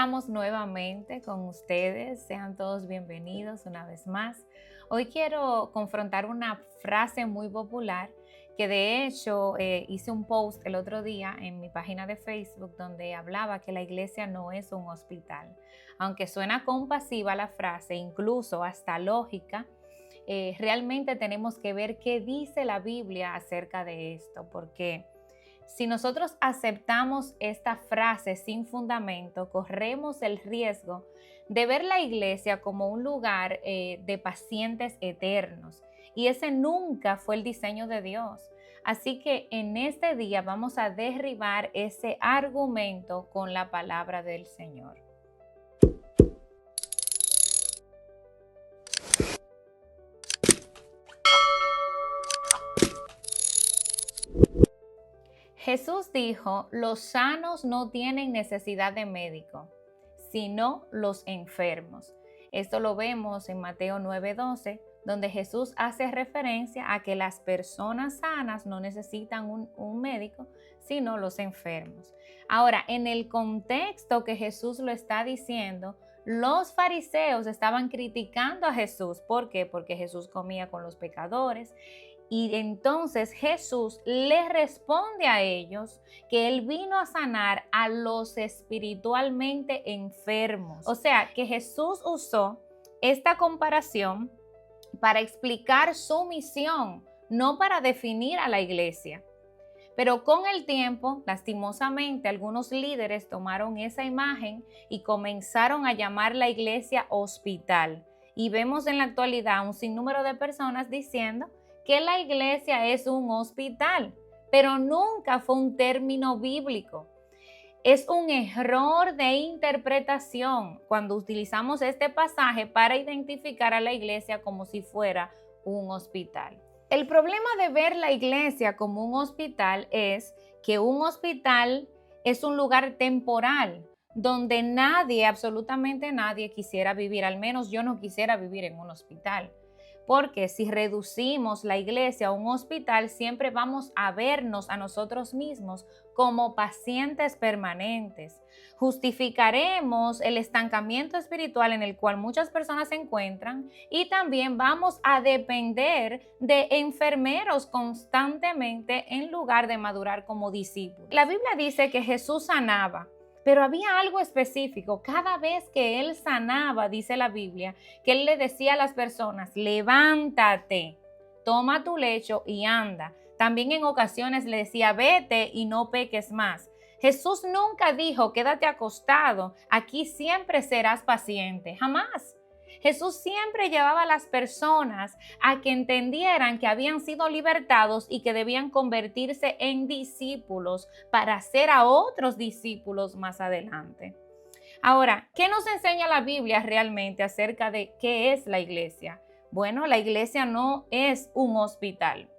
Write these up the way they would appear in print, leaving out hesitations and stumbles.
estamos nuevamente con ustedes. Sean todos bienvenidos una vez más. Hoy quiero confrontar una frase muy popular que de hecho hice un post el otro día en mi página de Facebook donde hablaba que la iglesia no es un hospital. Aunque suena compasiva la frase, incluso hasta lógica, realmente tenemos que ver qué dice la Biblia acerca de esto, porque si nosotros aceptamos esta frase sin fundamento, corremos el riesgo de ver la iglesia como un lugar de pacientes eternos. Y ese nunca fue el diseño de Dios. Así que en este día vamos a derribar ese argumento con la palabra del Señor. Jesús dijo, los sanos no tienen necesidad de médico, sino los enfermos. Esto lo vemos en Mateo 9:12, donde Jesús hace referencia a que las personas sanas no necesitan un médico, sino los enfermos. Ahora, en el contexto que Jesús lo está diciendo, los fariseos estaban criticando a Jesús. ¿Por qué? Porque Jesús comía con los pecadores. Y entonces Jesús le responde a ellos que Él vino a sanar a los espiritualmente enfermos. O sea, que Jesús usó esta comparación para explicar su misión, no para definir a la iglesia. Pero con el tiempo, lastimosamente, algunos líderes tomaron esa imagen y comenzaron a llamar la iglesia hospital. Y vemos en la actualidad un sinnúmero de personas diciendo que la iglesia es un hospital, pero nunca fue un término bíblico. Es un error de interpretación cuando utilizamos este pasaje para identificar a la iglesia como si fuera un hospital. El problema de ver la iglesia como un hospital es que un hospital es un lugar temporal donde nadie, absolutamente nadie quisiera vivir, al menos yo no quisiera vivir en un hospital. Porque si reducimos la iglesia a un hospital, siempre vamos a vernos a nosotros mismos como pacientes permanentes. Justificaremos el estancamiento espiritual en el cual muchas personas se encuentran y también vamos a depender de enfermeros constantemente en lugar de madurar como discípulos. La Biblia dice que Jesús sanaba. Pero había algo específico. Cada vez que Él sanaba, dice la Biblia, que Él le decía a las personas, levántate, toma tu lecho y anda. También en ocasiones le decía, vete y no peques más. Jesús nunca dijo, quédate acostado, aquí siempre serás paciente. Jamás. Jesús siempre llevaba a las personas a que entendieran que habían sido libertados y que debían convertirse en discípulos para hacer a otros discípulos más adelante. Ahora, ¿qué nos enseña la Biblia realmente acerca de qué es la iglesia? Bueno, la iglesia no es un hospital.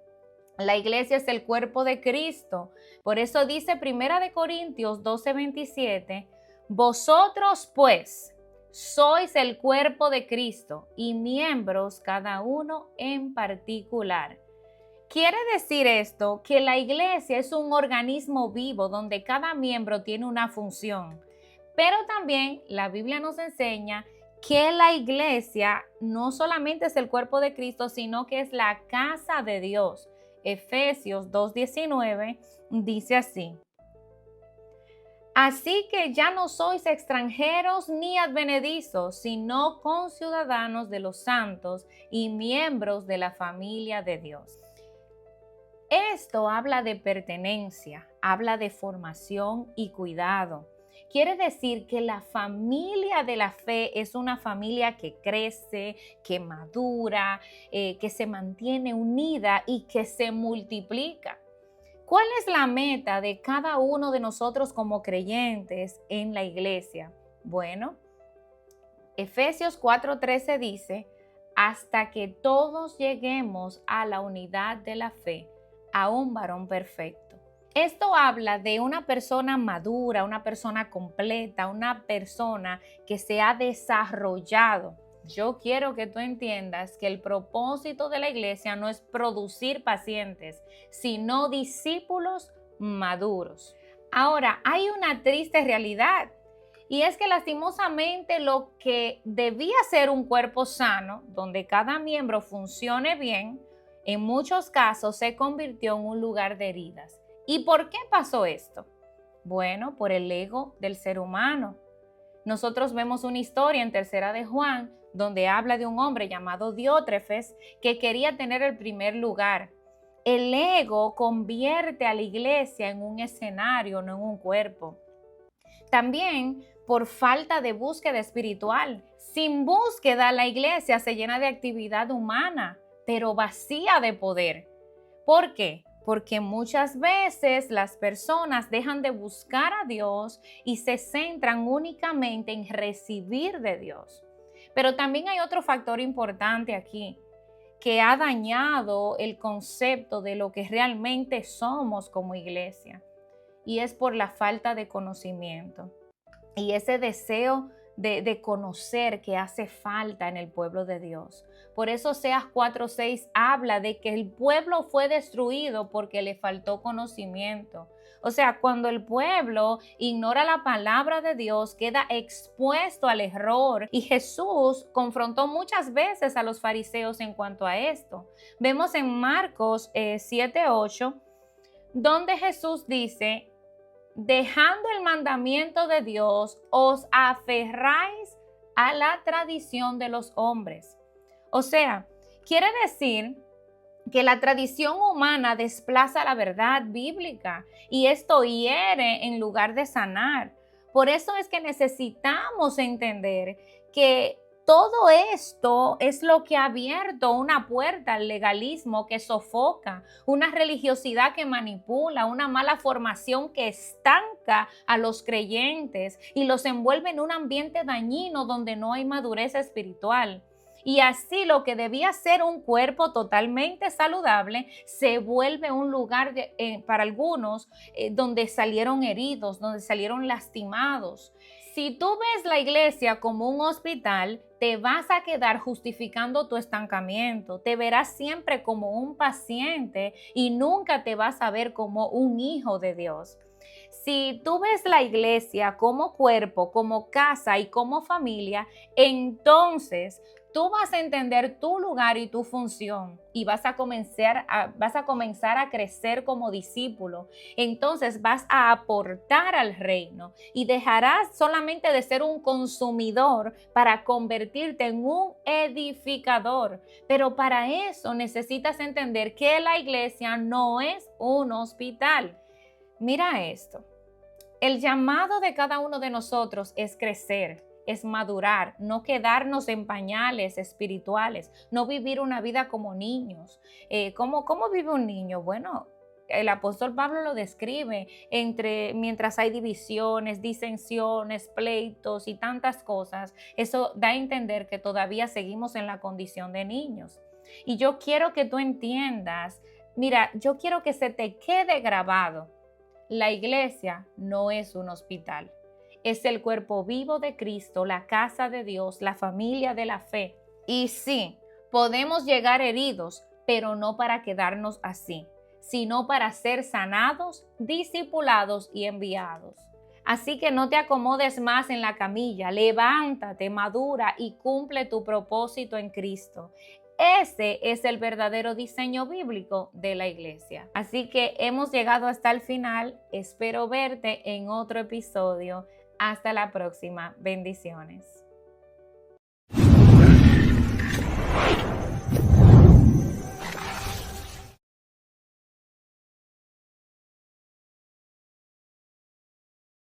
La iglesia es el cuerpo de Cristo. Por eso dice 1 Corintios 12:27, vosotros pues sois el cuerpo de Cristo y miembros cada uno en particular. Quiere decir esto que la iglesia es un organismo vivo donde cada miembro tiene una función. Pero también la Biblia nos enseña que la iglesia no solamente es el cuerpo de Cristo, sino que es la casa de Dios. Efesios 2:19 dice así. Así que ya no sois extranjeros ni advenedizos, sino conciudadanos de los santos y miembros de la familia de Dios. Esto habla de pertenencia, habla de formación y cuidado. Quiere decir que la familia de la fe es una familia que crece, que madura, que se mantiene unida y que se multiplica. ¿Cuál es la meta de cada uno de nosotros como creyentes en la iglesia? Bueno, Efesios 4:13 dice, hasta que todos lleguemos a la unidad de la fe, a un varón perfecto. Esto habla de una persona madura, una persona completa, una persona que se ha desarrollado. Yo quiero que tú entiendas que el propósito de la iglesia no es producir pacientes, sino discípulos maduros. Ahora, hay una triste realidad Y es que lastimosamente lo que debía ser un cuerpo sano, donde cada miembro funcione bien, en muchos casos se convirtió en un lugar de heridas. ¿Y por qué pasó esto? Bueno, por el ego del ser humano. Nosotros vemos una historia en Tercera de Juan donde habla de un hombre llamado Diótrefes que quería tener el primer lugar. El ego convierte a la iglesia en un escenario, no en un cuerpo. También por falta de búsqueda espiritual. Sin búsqueda, la iglesia se llena de actividad humana, pero vacía de poder. ¿Por qué? Porque muchas veces las personas dejan de buscar a Dios y se centran únicamente en recibir de Dios. Pero también hay otro factor importante aquí que ha dañado el concepto de lo que realmente somos como iglesia, y es por la falta de conocimiento y ese deseo de conocer que hace falta en el pueblo de Dios. Por eso Oseas 4:6 habla de que el pueblo fue destruido porque le faltó conocimiento. O sea, cuando el pueblo ignora la palabra de Dios, queda expuesto al error. Y Jesús confrontó muchas veces a los fariseos en cuanto a esto. Vemos en Marcos 7:8, donde Jesús dice: dejando el mandamiento de Dios, os aferráis a la tradición de los hombres. O sea, quiere decir que la tradición humana desplaza la verdad bíblica y esto hiere en lugar de sanar. Por eso es que necesitamos entender que todo esto es lo que ha abierto una puerta al legalismo que sofoca, una religiosidad que manipula, una mala formación que estanca a los creyentes y los envuelve en un ambiente dañino donde no hay madurez espiritual. Y así lo que debía ser un cuerpo totalmente saludable se vuelve un lugar para algunos donde salieron heridos, donde salieron lastimados. Si tú ves la iglesia como un hospital, te vas a quedar justificando tu estancamiento, te verás siempre como un paciente y nunca te vas a ver como un hijo de Dios. Si tú ves la iglesia como cuerpo, como casa y como familia, entonces tú vas a entender tu lugar y tu función y vas a comenzar a crecer como discípulo. Entonces vas a aportar al reino y dejarás solamente de ser un consumidor para convertirte en un edificador. Pero para eso necesitas entender que la iglesia no es un hospital. Mira esto. El llamado de cada uno de nosotros es crecer, es madurar, no quedarnos en pañales espirituales, no vivir una vida como niños. ¿Cómo vive un niño? Bueno, el apóstol Pablo lo describe mientras hay divisiones, disensiones, pleitos y tantas cosas. Eso da a entender que todavía seguimos en la condición de niños. Y yo quiero que tú entiendas, mira, yo quiero que se te quede grabado. La iglesia no es un hospital. Es el cuerpo vivo de Cristo, la casa de Dios, la familia de la fe. Y sí, podemos llegar heridos, pero no para quedarnos así, sino para ser sanados, discipulados y enviados. Así que no te acomodes más en la camilla, levántate, madura y cumple tu propósito en Cristo. Ese es el verdadero diseño bíblico de la iglesia. Así que hemos llegado hasta el final. Espero verte en otro episodio. Hasta la próxima. Bendiciones.